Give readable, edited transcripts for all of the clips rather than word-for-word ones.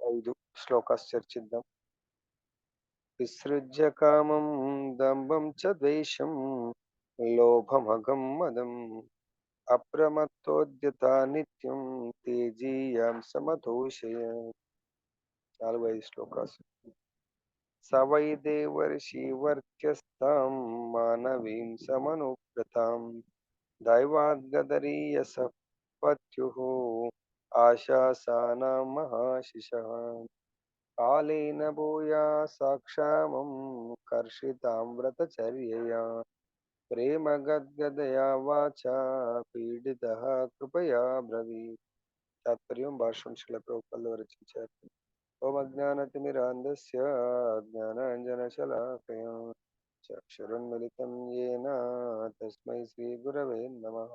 5 శ్లోకాస్ చర్చిద్దాం. విసృజ్య కామం దంభం చ ద్వేషం లోభమగం మదం అప్రమత్తోద్యత నిత్యం తేజీయాం సమతోషయ. 4, 5 శ్లోకాస్. స వై దేవర్షివర్గ్యస్తాం మానవీం సమనువ్రతాం దైవాద్గదరీయస పత్యుః ఆశాసానాం మహాశిశः కాలేన భూయా సాక్షామం కర్షితాం వ్రతచర్యయా ప్రేమ గద్గదయా వాచా పీడితః కృపయా బ్రవీత్. తాత్పర్యం భాష్యం శిల ప్రభుపాదులు రచించారు. ఓం అజ్ఞానతిమిరాంధస్య జ్ఞానాంజనశలాకయా చక్షురున్మిలితం యేన తస్మై శ్రీగురవే నమః.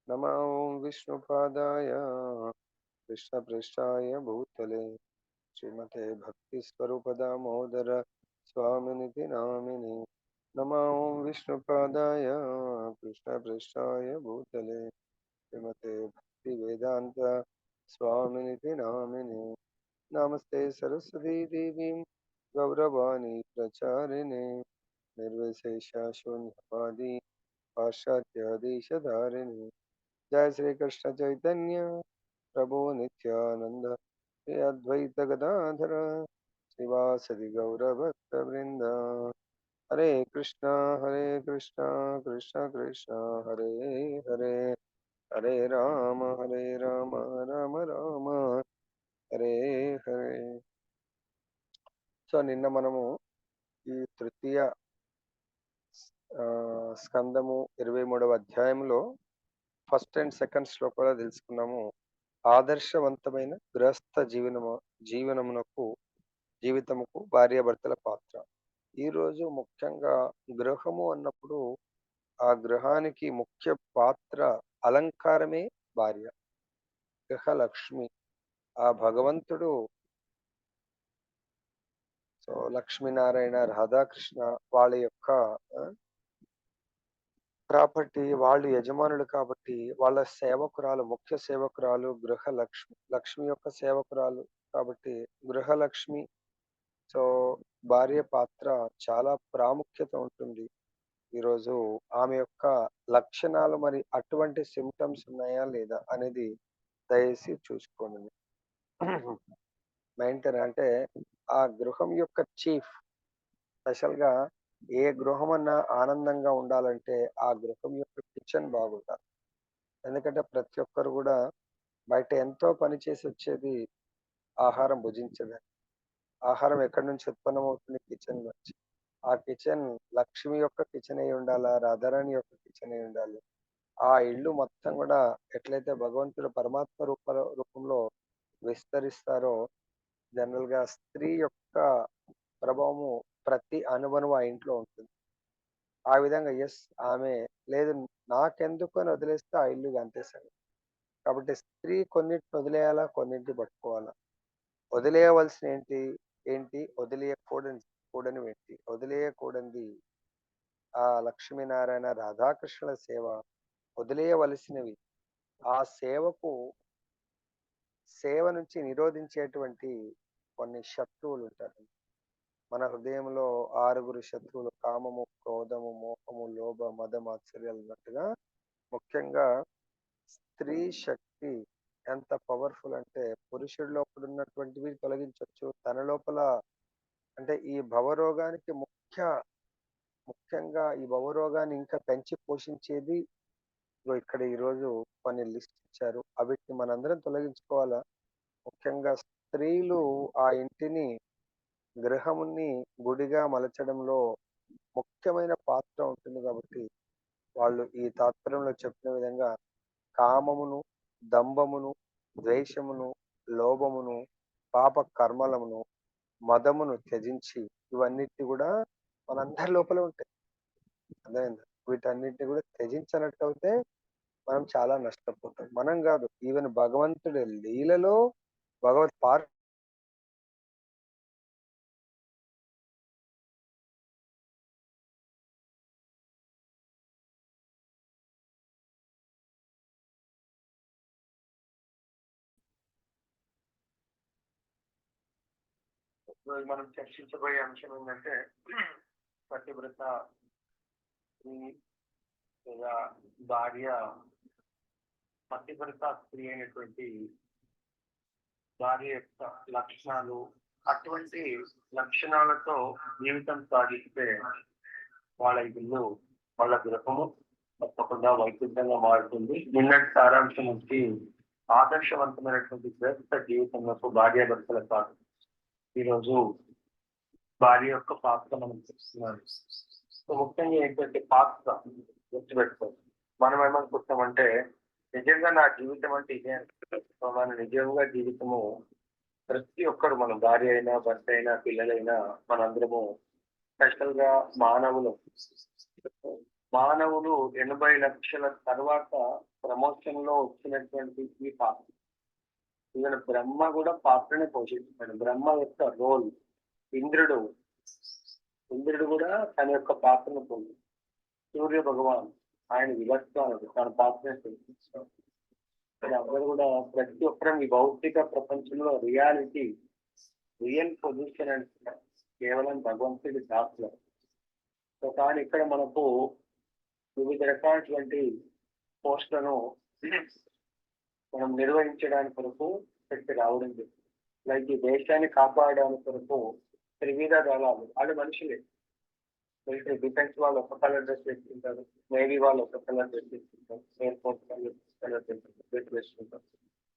నమో ఓం విష్ణుపాదాయ కృష్ణపృష్ఠాయ భూతలే శ్రీమతే భక్తిస్వరూపదామోదర స్వామినితి నామిని. నమో ఓం విష్ణుపాదాయ కృష్ణపృష్ఠాయ భూతలే శ్రీమతే భక్తివేదాంత స్వామినితి నామిని. నమస్తే సరస్వతీ దేవీం గౌరవాణి ప్రచారిణే నిర్విశేష శూన్యవాది పాశ్చాత్యదేశధారిణి. జయ శ్రీకృష్ణ చైతన్య ప్రభు నిత్యానంద శ్రీ అద్వైత గదాధర శ్రీవాసది గౌరభక్తవృంద. హరే కృష్ణ కృష్ణ కృష్ణ హరే హరే హరే రామ రామ రామ హరే హరే. సో నిన్న మనము ఈ తృతీయ స్కందము 23వ అధ్యాయంలో ఫస్ట్ అండ్ సెకండ్ శ్లోకాలు తెలుసుకున్నాము. ఆదర్శవంతమైన గృహస్థ జీవితముకు భార్యాభర్తల పాత్ర. ఈరోజు ముఖ్యంగా గృహము అన్నప్పుడు ఆ గృహానికి ముఖ్య పాత్ర అలంకారమే భార్య, గృహలక్ష్మి. ఆ భగవంతుడు సో లక్ష్మీనారాయణ రాధాకృష్ణ వాళ్ళ యొక్క ప్రాపర్టీ, వాళ్ళు యజమానులు కాబట్టి వాళ్ళ సేవకురాలు, ముఖ్య సేవకురాలు గృహలక్ష్మి. లక్ష్మి యొక్క సేవకురాలు కాబట్టి గృహలక్ష్మి. సో భార్య పాత్ర చాలా ప్రాముఖ్యత ఉంటుంది. ఈరోజు ఆమె యొక్క లక్షణాలు మరి అటువంటి సిమ్టమ్స్ ఉన్నాయా లేదా అనేది దయచేసి చూసుకోండి. మెయింటైన్ అంటే ఆ గృహం యొక్క చీఫ్, స్పెషల్గా ఏ గృహం అన్నా ఆనందంగా ఉండాలంటే ఆ గృహం యొక్క కిచెన్ బాగుండాలి. ఎందుకంటే ప్రతి ఒక్కరు కూడా బయట ఎంతో పని చేసి వచ్చేది ఆహారం భుజించదని. ఆహారం ఎక్కడి నుంచి ఉత్పన్నమవుతుంది? కిచెన్ నుంచి. ఆ కిచెన్ లక్ష్మి యొక్క కిచెన్ అయి ఉండాలా, రాధారాణి యొక్క కిచెన్ అయి ఉండాలి. ఆ ఇల్లు మొత్తం కూడా ఎట్లయితే భగవంతుడు పరమాత్మ రూపంలో విస్తరిస్తారో, జనరల్ గా స్త్రీ యొక్క ప్రభావము ప్రతి అనుభవం ఆ ఇంట్లో ఉంటుంది. ఆ విధంగా ఆమె లేదు నాకెందుకు అని వదిలేస్తే ఆ ఇల్లు అంతేసాడు. కాబట్టి స్త్రీ కొన్నిటిని వదిలేయాలా, కొన్నింటిని పట్టుకోవాలా. వదిలేయవలసిన ఏంటి వదిలేయకూడని ఏంటి? వదిలేయకూడనిది ఆ లక్ష్మీనారాయణ రాధాకృష్ణుల సేవ. వదిలేయవలసినవి ఆ సేవ నుంచి నిరోధించేటువంటి కొన్ని శత్రువులు ఉంటారు. మన హృదయంలో 6 శత్రువులు: కామము, క్రోధము, మోహము, లోభ, మద, మాత్సర్యాలు ఉన్నట్టుగా ముఖ్యంగా స్త్రీ శక్తి ఎంత పవర్ఫుల్ అంటే పురుషుడి లోపల ఉన్నటువంటివి తొలగించవచ్చు. తన లోపల అంటే ఈ భవరోగానికి ముఖ్యంగా ఈ భవరోగాన్ని ఇంకా పెంచి పోషించేది ఇక్కడ ఈరోజు కొన్ని లిస్ట్ ఇచ్చారు. అవిటిని మనందరం తొలగించుకోవాలా. ముఖ్యంగా స్త్రీలు ఆ ఇంటిని, గృహముని గుడిగా మలచడంలో ముఖ్యమైన పాత్ర ఉంటుంది. కాబట్టి వాళ్ళు ఈ తాత్పర్యంలో చెప్పిన విధంగా కామమును, దంభమును, ద్వేషమును, లోభమును, పాప కర్మలమును, మదమును త్యజించి ఇవన్నిటి కూడా మనందరి లోపల ఉంటాయి. అర్థమైందా? వీటన్నిటిని కూడా త్యజించినట్టు అయితే మనం చాలా నష్టపోతాం. మనం కాదు, ఈవెన్ భగవంతుడి లీలలో భగవత్ ఈరోజు మనం చర్చించబోయే అంశం ఏంటంటే పతివ్రత స్త్రీ లేదా భార్య, పతివ్రత స్త్రీ అయినటువంటి భార్య యొక్క లక్షణాలు, అటువంటి లక్షణాలతో జీవితం సాగిస్తే వాళ్ళ ఇల్లు, వాళ్ళ గృహము తప్పకుండా వైకుంఠంగా మారుతుంది. నిన్నటి సారాంశం నుంచి ఆదర్శవంతమైనటువంటి గృహస్థ జీవితంలో భార్యాభర్తల కాదు. ఈరోజు భార్య యొక్క పాత్ర మనం చూస్తున్నాం. సో ముఖ్యంగా ఏంటంటే పాత్ర గుర్తుపెట్టుకోవాలి. మనం ఏమనుకుంటామంటే నిజంగా నా జీవితం అంటే ఇదే. మన నిజంగా జీవితము ప్రతి ఒక్కరు, మన భార్య అయినా, భర్త అయినా, పిల్లలైనా, మనందరము స్పెషల్ గా మానవులు 80 లక్షల తర్వాత ప్రమోషన్ లో వచ్చినటువంటి ఈ పాత్ర. ఈవెన్ బ్రహ్మ కూడా పాత్రనే పోషిస్తున్నాడు. బ్రహ్మ యొక్క రోల్, ఇంద్రుడు కూడా తన యొక్క పాత్రను పోషి, సూర్య భగవాన్ ఆయన వివత్వాడు తన పాత్రను పోషిస్తున్నాడు. అందరూ కూడా ప్రతి ఒక్కరం ఈ భౌతిక ప్రపంచంలో రియల్ పొజిషన్ అంటే కేవలం భగవంతుడి దాసులు. సో కానీ ఇక్కడ మనకు వివిధ రకాలటువంటి పోస్టులను మనం నిర్వహించడానికి కొరకు పెట్టి రావడం జరిగింది. లైక్ ఈ దేశాన్ని కాపాడడానికి కొరకు త్రివిధ దళాలు, వాళ్ళు మనుషులే. మిలిటరీ డిఫెన్స్ వాళ్ళు ఒక కలర్ డ్రెస్ వేసుకుంటారు, నేవీ వాళ్ళు ఒక కలర్ డ్రెస్ వేసుకుంటారు, ఎయిర్ ఫోర్స్ వాళ్ళు కలర్ డ్రెస్ వేసుకుంటారు.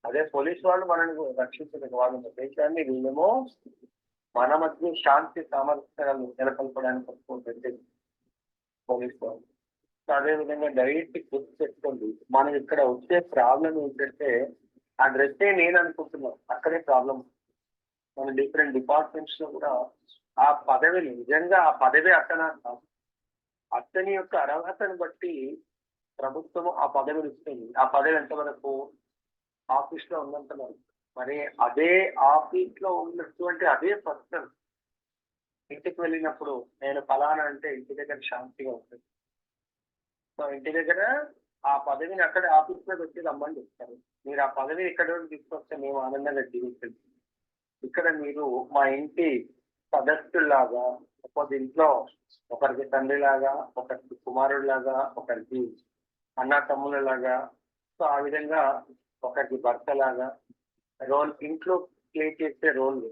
అదే పోలీస్ వాళ్ళు మనల్ని రక్షించడానికి వాళ్ళు దేశాన్ని వీళ్ళేమో మన మధ్య శాంతి సామర్థ్యాలు నెలకొల్పడానికి పోలీస్ వాళ్ళు. అదే విధంగా డైరెక్ట్ గుర్తు పెట్టుకోండి, మనం ఇక్కడ వచ్చే ప్రాబ్లం ఏంటంటే ఆ డ్రెస్సే నేను అనుకుంటున్నాం, అక్కడే ప్రాబ్లం. మన డిఫరెంట్ డిపార్ట్మెంట్స్ లో కూడా ఆ పదవిని నిజంగా ఆ పదవి అతని యొక్క అర్హతను బట్టి ప్రభుత్వం ఆ పదవిని ఇస్తుంది. ఆ పదవి ఎంతవరకు ఆఫీస్ లో ఉన్నంత వరకు. మరి అదే ఆఫీస్ లో ఉన్నటువంటి అదే పర్సన్ ఇంటికి వెళ్ళినప్పుడు నేను ఫలానా అంటే ఇంటి దగ్గర శాంతిగా ఉంటుంది. సో ఇంటి దగ్గర ఆ పదవిని అక్కడ ఆఫీస్ లో పెట్టి రమ్మని చెప్తారు. మీరు ఆ పదవిని ఇక్కడ తీసుకొస్తే మేము ఆనందంగా జీవించండి. ఇక్కడ మీరు మా ఇంటి సదస్సులాగా, ఒక్కొక్క ఇంట్లో ఒకరికి తండ్రిలాగా, ఒకరికి కుమారుడిలాగా, ఒకరికి అన్న తమ్ముళ్ళలాగా, సో ఆ విధంగా ఒకరికి భర్తలాగా రోల్ ఇంట్లో ప్లే చేసే రోల్,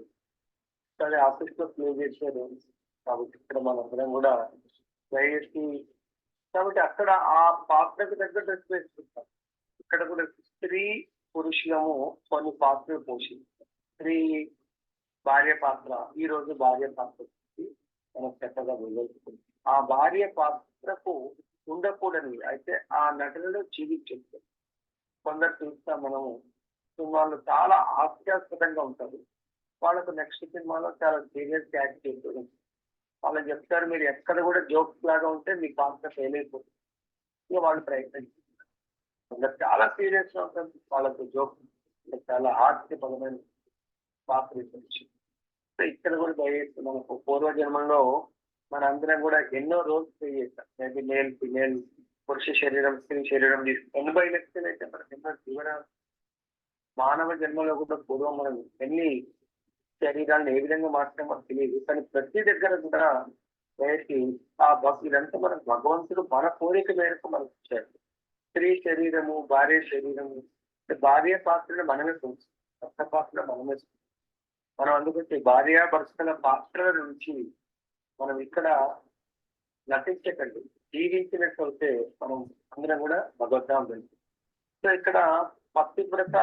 అదే ఆఫీస్ లో ప్లే చేసే రోల్. కాబట్టి ఇక్కడ మనందరం కూడా దయచేసి, కాబట్టి అక్కడ ఆ పాత్రకు తగ్గ డ్రెస్ వేసుకుంటాం. ఇక్కడ కూడా స్త్రీ పురుషులము కొన్ని పాత్రలు పోషిస్తాం. స్త్రీ భార్య పాత్ర, ఈ రోజు భార్య పాత్ర మనం చక్కగా వివరిస్తుంది. ఆ భార్య పాత్రకు ఉండకూడని అయితే ఆ నటులలో జీవించారు. కొందరు చూస్తాం మనము, సినిమాలు చాలా హాస్యాస్పదంగా ఉంటారు, వాళ్ళకు నెక్స్ట్ సినిమాలో చాలా సీరియస్ యాక్ట్ చేస్తారు. వాళ్ళకి చెప్తారు మీరు ఎక్కడ కూడా జోక్స్ లాగా ఉంటే మీ పాత్ర ఫెయిల్ అయిపోతుంది. ఇక వాళ్ళు ప్రయత్నించారు. కొందరు చాలా సీరియస్ గా ఉంటుంది, వాళ్ళకు జోక్ చాలా హాస్యపరమైన పాత్ర ఇవ్వచ్చు. ఇక్కడ కూడా దయచేసి మనకు పూర్వజన్మంలో మన అందరం కూడా ఎన్నో రోల్స్ ప్లే చేస్తాం. మేబీ మేల్, ఫిమేల్, పురుష శరీరం, స్త్రీ శరీరం 80 లక్షలు అయితే మనకి ఎన్నో జీవన మానవ జన్మలో కూడా పూర్వం మనం ఎన్ని శరీరాలను ఏ విధంగా మార్చడం మనకు తెలియదు. కానీ ప్రతి దగ్గర కూడా దయచేసి ఇదంతా మనకు భగవంతుడు మన కోరిక మేరకు మనకు ఇచ్చాడు. స్త్రీ శరీరము, భార్య శరీరము, భార్య పాత్రను మనమే చూస్తాం, భర్త పాత్ర మనమే. మనం అందుకంటే భార్యాభర్తల పాత్రల నుంచి మనం ఇక్కడ నటించకండి, జీవించినట్లయితే మనం అందరం కూడా భగవద్ధాం వెళ్తాం. సో ఇక్కడ పతివ్రత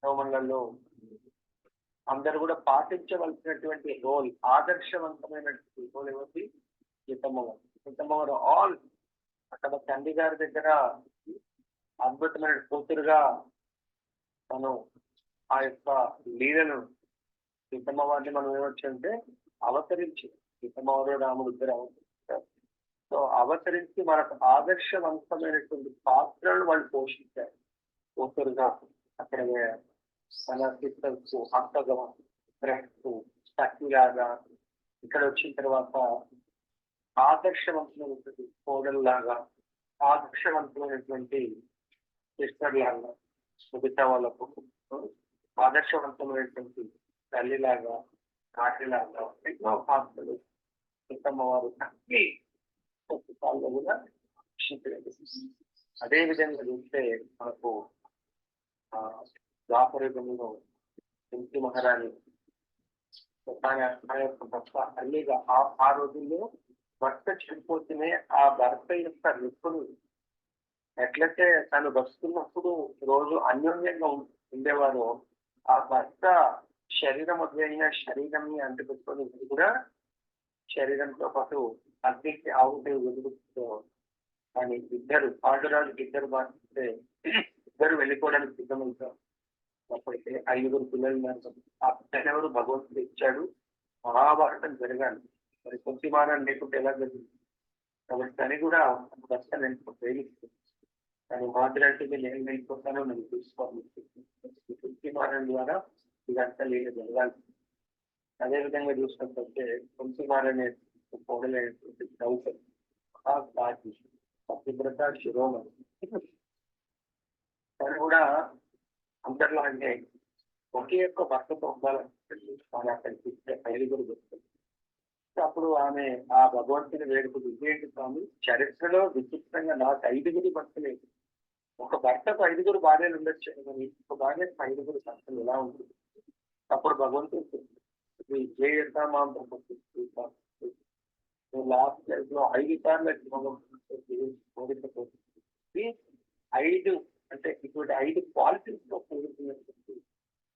హోమంలో అందరూ కూడా పాటించవలసినటువంటి రోల్, ఆదర్శవంతమైనటువంటి రోల్ ఏమిటి? సీతమ్మవారు ఆల్ అక్కడ తండ్రి గారి దగ్గర అద్భుతమైన కూతురుగా మనం ఆ యొక్క లీలను సీతమ్మవారిని మనం ఏమొచ్చంటే అవతరించి, సీతమ్మవారు రాముడు ఇద్దరు అవతరించారు. సో అవతరించి మనకు ఆదర్శవంతమైనటువంటి పాత్రలను వాళ్ళు పోషించారు. కూతురుగా అక్కడ మన సిస్టర్స్, అక్కగా, బ్రెస్ట్, సఖిలాగా, ఇక్కడ వచ్చిన తర్వాత ఆదర్శవంతమైనటువంటి కోడల్లాగా, ఆదర్శవంతమైనటువంటి సిస్టర్ లాగా, మిగతా వాళ్ళకు ఆదర్శవంతమైనటువంటి తల్లిలాగా, నాటిలాగా ఎన్నో పాత్రలు అమ్మవారు అన్ని పుస్తకాల్లో కూడా అదే విధంగా చూస్తే మనకు ద్వాపరయుగంలో కుంతి మహారాణి తన యొక్క భర్త అల్లిగా ఆ రోజుల్లో భర్త చనిపోతేనే ఆ భర్త యొక్క నిప్పులు ఎట్లయితే తను బతుకున్నప్పుడు రోజు అన్యోన్యంగా ఉండేవారు, ఆ భర్త శరీరం వదిలిన శరీరాన్ని అంటుపెట్టుకొని కూడా శరీరంతో పాటు అగ్నికి ఆవుతే వెలుగుతూ కానీ ఇద్దరు పాండురాజుకి ఇద్దరు బాధిస్తే ఇద్దరు వెళ్ళిపోవడానికి సిద్ధమవుతారు. అప్పటికే 5 పిల్లలు ఆ పిల్లలెవరు భగవంతుడు ఇచ్చాడు. మహాభారతం జరగాలి, మరి కుంతిమానం లేకుంటే ఎలా జరిగింది? కాబట్టి తను కూడా భర్తను ఎంతో ప్రేమిస్తుంది. కానీ మాట్లాడితే నేను వెళ్ళిపోతానో నేను చూసుకోవాలి. కుంతిమానం ద్వారా ఇదంతా లేదు జరగాలి. అదేవిధంగా చూసినట్లయితే కుంతిమారనే పొడలైనటువంటి ద్రౌపది మహాసాచి పతివ్రత శిరోమణి, తను కూడా అందరిలాగే ఒకే యొక్క భర్తతో ఉండాలని అక్కడికి 5 వస్తుంది. అప్పుడు ఆమె ఆ భగవంతుని వేడుకలు ఇదేంటి స్వామి, చరిత్రలో విచిత్రంగా నాకు 5 భర్తలేదు, ఒక భర్తకు 5 భార్యలు ఉండొచ్చు కానీ ఒక భార్యకు 5 భర్తలు ఎలా ఉంటుంది? అప్పుడు భగవంతుడు లాస్ట్ లైఫ్ లో 5 సార్లు 5 అంటే ఇటువంటి 5 క్వాలిటీస్ తో కూడుకున్నటువంటి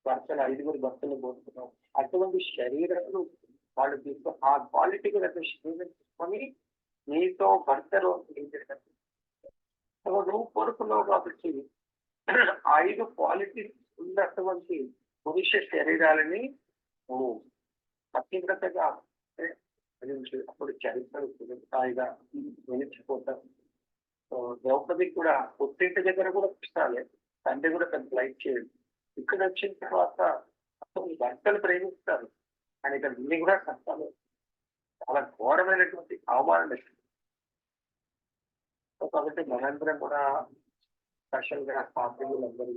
భర్తలు 5 భర్తలు కోరుతున్నాం. అటువంటి శరీరాలు వాళ్ళు తీసుకో ఆ క్వాలిటీ కూడా శరీరం తీసుకొని నీతో భర్త రోజు ఏం చేస్తారు నువ్వు కోరుకున్నావు కాబట్టి 5 క్వాలిటీస్ ఉన్నటువంటి పురుష శరీరాలని నువ్వు పతివ్రతగా అప్పుడు చరిత్రలు స్థాయిగా నిలిచిపోతారు. ద్రౌపది కూడా పుట్టింటి దగ్గర కూడా కష్టాలే, తండ్రి కూడా తనకు లైక్ చేయడు. ఇక్కడ వచ్చిన తర్వాత అసలు భర్తలు ప్రేమిస్తారు కానీ ఇక్కడ ఇన్ని కూడా కష్టాలు, చాలా ఘోరమైనటువంటి అవమానం. కాబట్టి మనందరం కూడా స్పెషల్ గా పాత్రలందరూ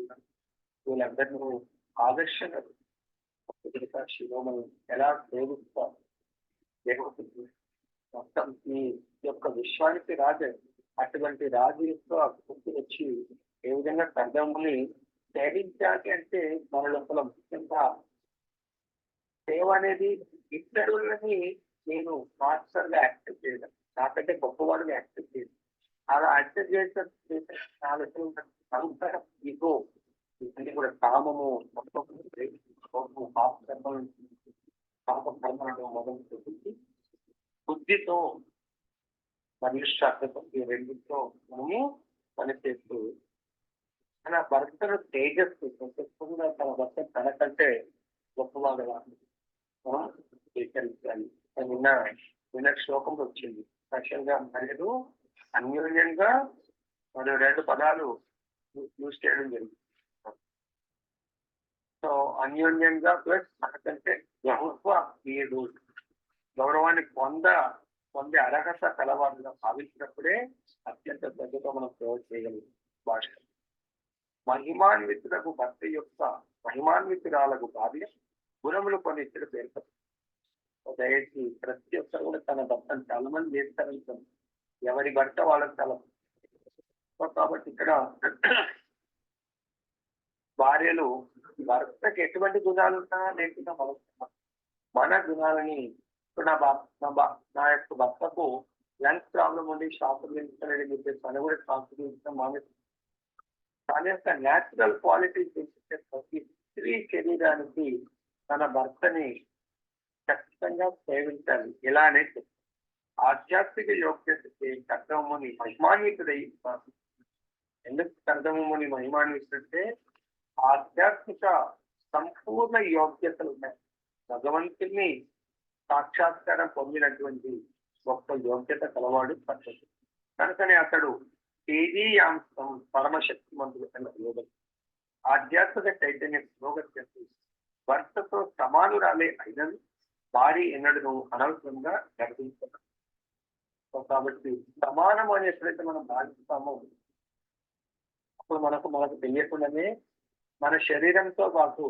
వీళ్ళందరినీ ఆదర్శంగా శిరోమణి ఎలా ప్రేమిస్తారు. మొత్తం ఈ యొక్క విశ్వానికి రాజు, అటువంటి రాజు యొక్క గుర్తు వచ్చి ఏ విధంగా కర్దముని సేవించాలి అంటే మన లోపల ముఖ్యంగా సేవ అనేది ఇతరులని నేను మాస్టర్ గా యాక్సెప్ట్ చేయడం, నాకంటే గొప్పవాడుగా యాక్సెప్ట్ చేయడం, అలా యాక్సెప్ట్ చేసిన ఇగో ఇది కూడా కామము మొదలు బుద్ధితో మరియు శ్రద్ధతో ఈ రెండింటితో మనము పనిచేస్తూ తన భర్తను తేజస్సు తన భర్త తనకంటే గొప్పవాడుగా మనం స్వీకరించాలి. నిన్న శ్లోకంలో వచ్చింది స్పెషల్ గా మరియు అన్యోన్యంగా మరియు 2 పదాలు యూజ్ చేయడం జరిగింది. సో అన్యోన్యంగా ప్లస్ మనకంటే గౌరవాన్ని పొందే అర్హత కలవాడుగా భావించినప్పుడే అత్యంత దగ్గరగా మనం ప్రయోజనం చేయగలం. భాష మహిమాన్వితులకు భర్త యొక్క మహిమాన్వితురాలకు భార్య గుణములు కొన్ని ఇతడు పేర్కొంది. దయచేసి ప్రతి ఒక్కరు కూడా తన భర్తను చాలా మంది చేస్తారని ఎవరి భర్త వాళ్ళకి చాలా. కాబట్టి ఇక్కడ భార్యలు భర్తకి ఎటువంటి గుణాలు ఉన్నా లేకుండా మన గుణాలని నా యొక్క భర్తకు లంగ్స్ ప్రాబ్లం ఉండి శ్వాస నిలిచలేదని చెప్పేసి తను కూడా శ్వాస నిలిచడం మానేసి తన యొక్క న్యాచురల్ క్వాలిటీస్ ప్రతి స్త్రీ శరీరానికి తన భర్తని ఖచ్చితంగా సేవించాలి. ఎలా అనేది ఆధ్యాత్మిక యోగ్యతకి కర్దముని మహిమాన్వితుడై, ఎందుకు కర్దముని మహిమాన్వితుంటే ఆధ్యాత్మిక సంపూర్ణ యోగ్యతలు ఉన్నాయి. భగవంతుని సాక్షాత్కారం పొందినటువంటి గొప్ప యోగ్యత కలవాడు పద్ధతి కనుకనే అతడు తేజీయాంశం పరమశక్తి మంత్రులు యోగం ఆధ్యాత్మిక చైతన్య యోగత్యతి భర్తతో సమానురాలే అయినది భారీ ఎన్నడను అనవసరంగా గర్వించారు. కాబట్టి సమానం అని ఎప్పుడైతే మనం భావిస్తామో ఇప్పుడు మనకు తెలియకుండానే మన శరీరంతో పాటు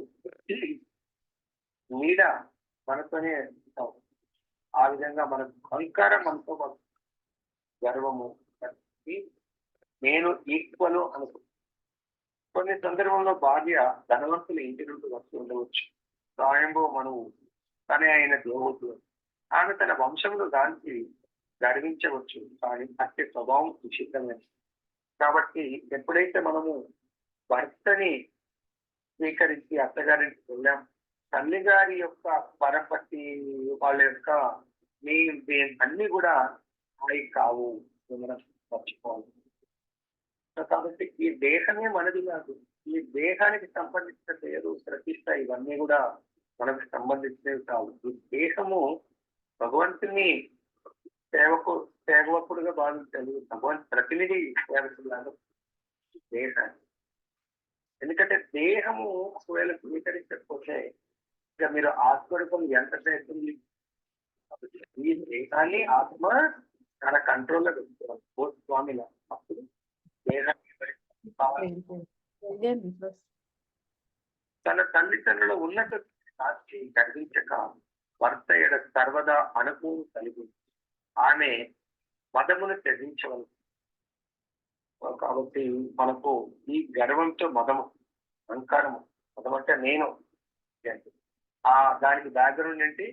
నీడ మనతోనే ఉంటాం. ఆ విధంగా మన అహంకారం మనతో పాటు గర్వము ఈ నేను ఈక్వల్ అనుకో. కొన్ని సందర్భంలో భార్య ధనవంతుల ఇంటి నుండి వస్తూ ఉండవచ్చు. స్వయంభూ మనువు తనే అయిన దేవుడు ఆమె తన వంశంలో దానికి గర్వించవచ్చు, కానీ అట్టి స్వభావం నిషిద్ధమైనది. కాబట్టి ఎప్పుడైతే మనము భర్తని స్వీకరించి అత్తగారింటికి వెళ్ళాం, తల్లి గారి యొక్క పరపతి వాళ్ళ యొక్క మీ అన్ని కూడా అవి కావు, మనం మర్చిపోవాలి. కాబట్టి ఈ దేహమే మనది కాదు. ఈ దేహానికి సంబంధించిన పేరు ప్రతిష్ట ఇవన్నీ కూడా మనకు సంబంధించినవి కావు. ఈ దేహము భగవంతుని సేవకుడుగా భావించాలి, భగవంతు ప్రతినిధి సేవకులాగా దేహాన్ని. ఎందుకంటే దేహము ఒకవేళ స్వీకరించకపోతే ఇక మీరు ఆత్మరూపం ఎంత చేస్తుంది. ఈ దేహాన్ని ఆత్మ తన కంట్రోల్లో పెట్టుకోవాలి స్వామిలా. అప్పుడు తన తల్లిదండ్రుల ఉన్నత సాక్షి గర్వించక భర్త సర్వదా అనుభవం కలిగి ఆమె మదమును త్యజించవలసి. కాబట్టి మనకు ఈ గర్వంతో మదము, అహంకారము, మదం అంటే నేను దానికి బ్యాక్గ్రౌండ్ ఏంటి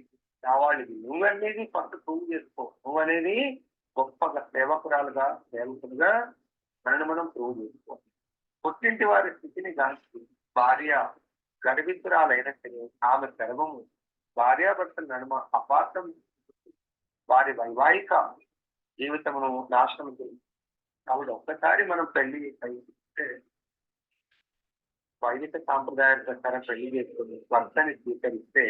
కావాలి. నువ్వనేది ఫస్ట్ ప్రూవ్ చేసుకో. నువ్వనేది గొప్పగా సేవకురాలుగా సేవకులుగా మనను మనం ప్రూవ్ చేసుకో. పుట్టింటి వారి స్థితిని గాంచి భార్య గర్భితురాలైనట్టు ఆమె గర్వము భార్యాభర్తల నడుమ అపార్థం వారి వైవాహిక జీవితమును నాశనం చేస్తుంది. కాబట్టి ఒక్కసారి మనం పెళ్లి అయితే వైదిక సాంప్రదాయాల ప్రకారం పెళ్లి చేసుకుని భర్తని స్వీకరిస్తే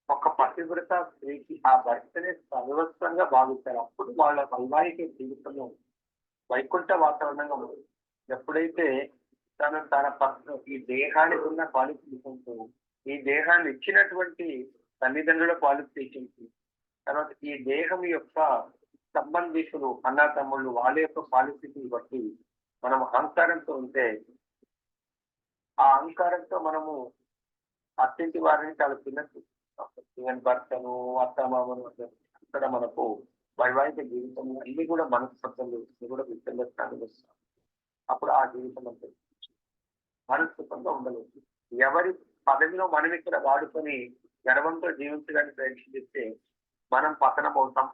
ఒక పతివ్రత స్త్రీకి ఆ భర్తనే సర్వస్వంగా భావిస్తారు. అప్పుడు వాళ్ళ వైవాహిక జీవితంలో వైకుంఠ వాతావరణంగా ఉంటుంది. ఎప్పుడైతే తన ఈ దేహానికి ఉన్న క్వాలిఫికేషన్స్, ఈ దేహాన్ని ఇచ్చినటువంటి తల్లిదండ్రుల క్వాలిఫికేషన్స్, తర్వాత ఈ దేహం యొక్క సంబంధికులు అన్నా తమ్ముళ్ళు వాళ్ళ యొక్క క్వాలిఫికేషన్ బట్టి మనం అహంకారంతో ఉంటే ఆ అహంకారంతో మనము అత్తింటి వారిని చాలా తినచ్చు. భర్తను అత్తమామను అక్కడ మనకు వైవాహిక జీవితంలో అన్ని కూడా మనస్పర్ధలు కూడా విత్తలేస్తాను. అప్పుడు ఆ జీవితం అంటే మనస్సుతంగా ఉండలేదు. ఎవరి పదవిలో మనం ఇక్కడ వాడుకొని గర్వంతో జీవించడానికి ప్రయత్నిస్తే మనం పతనం అవుతాం.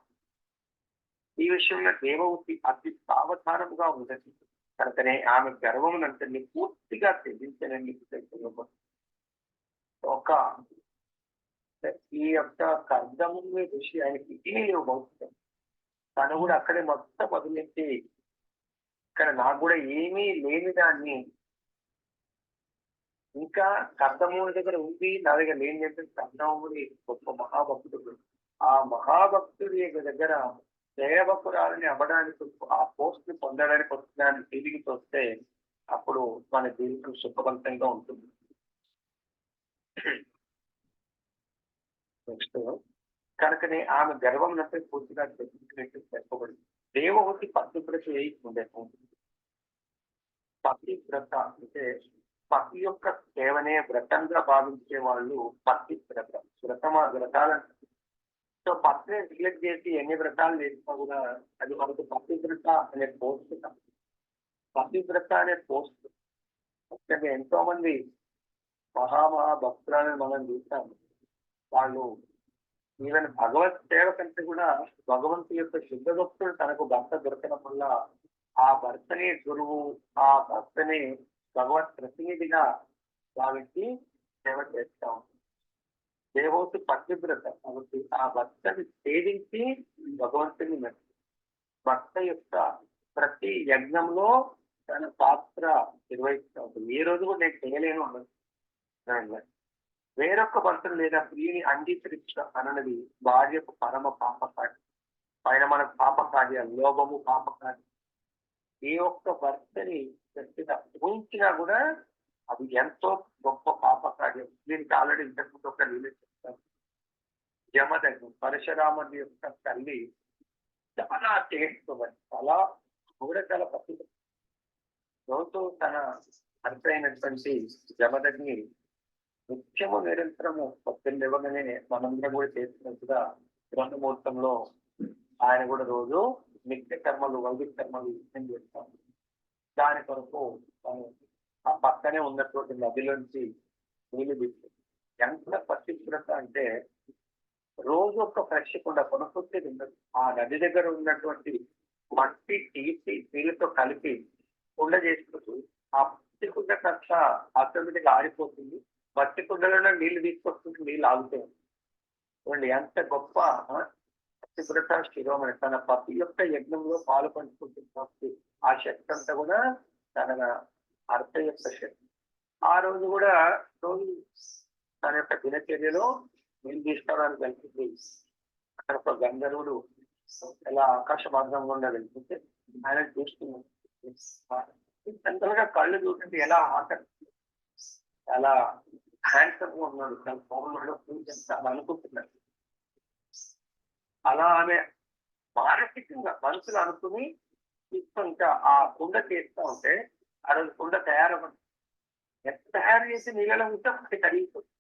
ఈ విషయంలో దేవవతి అతి సావధానముగా ఉండదు. కనుకనే ఆమె గర్వమునంతని పూర్తిగా త్యజించనని ఒక ఈ యొక్క కర్దము విషయానికి ఇది భౌతికం. తను కూడా అక్కడే మొత్తం వదిలేసి ఇక్కడ నాకు కూడా ఏమీ లేని దాన్ని ఇంకా కర్దముడి దగ్గర ఉంది, నా దగ్గర లేని చెప్పి కర్దముడి గొప్ప మహాభక్తుడు. ఆ మహాభక్తుడి దగ్గర సేవకురాలని అవ్వడానికి ఆ పోస్ట్ ని పొందడానికి వస్తున్నాన్ని తిరిగి వస్తే అప్పుడు మన జీవితం సుఖవంతంగా ఉంటుంది. నెక్స్ట్ కనుకనే ఆమె గర్వం అంటే పూర్తిగా తెచ్చుకునేట్టు చెప్పబడింది. దేవహూతి పతివ్రత ఉండేది. పతివ్రత అంటే పతి యొక్క సేవనే వ్రతంగా భావించే వాళ్ళు పతివ్రత. వ్రతాలంటే సో పత్ని రిలేట్ చేసి ఎన్ని వ్రతాలు చేసినా కూడా అది మనకు పతివ్రత అనే పోస్ట్. పతివ్రత అనే పోస్ట్ అంటే ఎంతో మంది భక్తులను మనం చూస్తాము. వాళ్ళు ఈవెన్ భగవత్ సేవ కంటే కూడా భగవంతు యొక్క శుద్ధ భక్తుడు తనకు భర్త దొరకడం వల్ల ఆ భర్తని గురువు, ఆ భర్తని భగవత్ ప్రతినిధిగా భావించి సేవ చేస్తాం. దేవోతి పతివ్రత కాబట్టి ఆ భర్తని సేవించి భగవంతుని భర్త యొక్క ప్రతి యజ్ఞంలో తన పాత్ర నిర్వహిస్తూ ఉంటుంది. ఏ రోజు కూడా నేను చేయలేను అన్నది. వేరొక భర్తను లేదా ప్రియుని అంగీకరించ అన్నది భార్యకు పరమ పాపకార్యం. పైన మనకు పాపకార్యాలు, లోభము పాపకార్యం. ఏ ఒక్క భర్తని ఊహించినా కూడా అది ఎంతో గొప్ప పాపకార్యం. దీనికి ఆల్రెడీ ఇంతకుముందు ఒక లీల చెప్తాను. యమదగ్ని పరశురాముడి యొక్క తల్లి చాలా చేస్తున్నది, చాలా కూడా చాలా పద్ధతి. రోజు తన భర్త అయినటువంటి జమదగ్ని నిత్యము నిరంతరము పొద్దున్న ఇవ్వగానే మనందరం కూడా చేస్తున్నట్టుగా బ్రహ్మముహూర్తంలో ఆయన కూడా రోజు నిత్య కర్మలు వైదిక కర్మలు యజ్ఞం చేస్తాం. దాని కొరకు ఆ పక్కనే ఉన్నటువంటి నదిలోంచి నీళ్లు తీసుకుంటాం. ఎంత పవిత్రత అంటే రోజు ఒక ఫ్రెష్ కుండ కొనుక్కొచ్చేది ఉండదు. ఆ నది దగ్గర ఉన్నటువంటి మట్టి తీసి నీళ్ళతో కలిపి కుండ చేసుకుంటూ ఆ మట్టి కుండ కాస్త ఆటోమేటిక్ ఆరిపోతుంది. మట్టి కుండలో నీళ్లు తీసుకొస్తుంటే నీళ్ళు ఆగుతాయి. చూడండి ఎంత గొప్ప పతివ్రత శిరోమణి. తన పతి యొక్క యజ్ఞంలో పాలు పంచుకుంటున్న ఆ శక్తి అంతా కూడా తన భర్త యొక్క శక్తి. ఆ రోజు కూడా రోజు తన యొక్క దినచర్యలో నీళ్ళు తీసుకోవడానికి వెళ్తుంది. అక్కడ ఒక గంధర్వుడు ఎలా ఆకాశ మార్గంగా ఉండా వెళ్తుంటే ఆయన చూస్తున్నాడు. కళ్ళు చూస్తుంటే ఎలా ఆకర్షిస్తుంది, చాలా హ్యాండ్సమ్ గా ఉన్నాడు, చాలా బాగున్నాడు అనుకుంటున్నాడు. అలా ఆమె మానసికంగా మనసులో అనుకుని ఇంకా ఆ కుండ చేస్తూ ఉంటే ఆ రోజు కుండ తయారవ్వదు. ఎంత తయారు చేసి నీళ్ళలో ఉంటే ఒకటి కరిగిపోతుంది.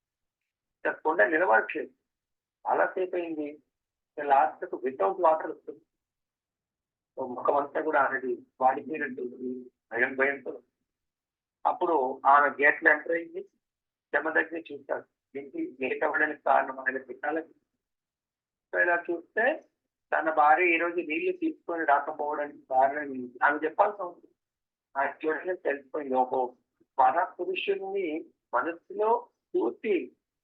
కుండ నిలబడట్లేదు. చాలాసేపు అయింది. లాస్ట్ వితౌట్ వాటర్ వస్తుంది. ముఖమంతా కూడా అనేది వాడిపోయినట్టు భయం భయంతో. అప్పుడు ఆమె గేట్లు ఎంటర్ అయింది. జమదగ్ని చూస్తాడు. దీనికి లేట్ అవ్వడానికి కారణం ఆయన పెట్టాలని. ఇలా చూస్తే తన భార్య ఈ రోజు నీళ్లు తీసుకొని రాకపోవడానికి కారణం ఆమె చెప్పాల్సి ఉంటుంది. ఆ సిచ్యువేషన్ తెలిసిపోయింది. ఒక పర పురుషుడిని మనసులో చూసి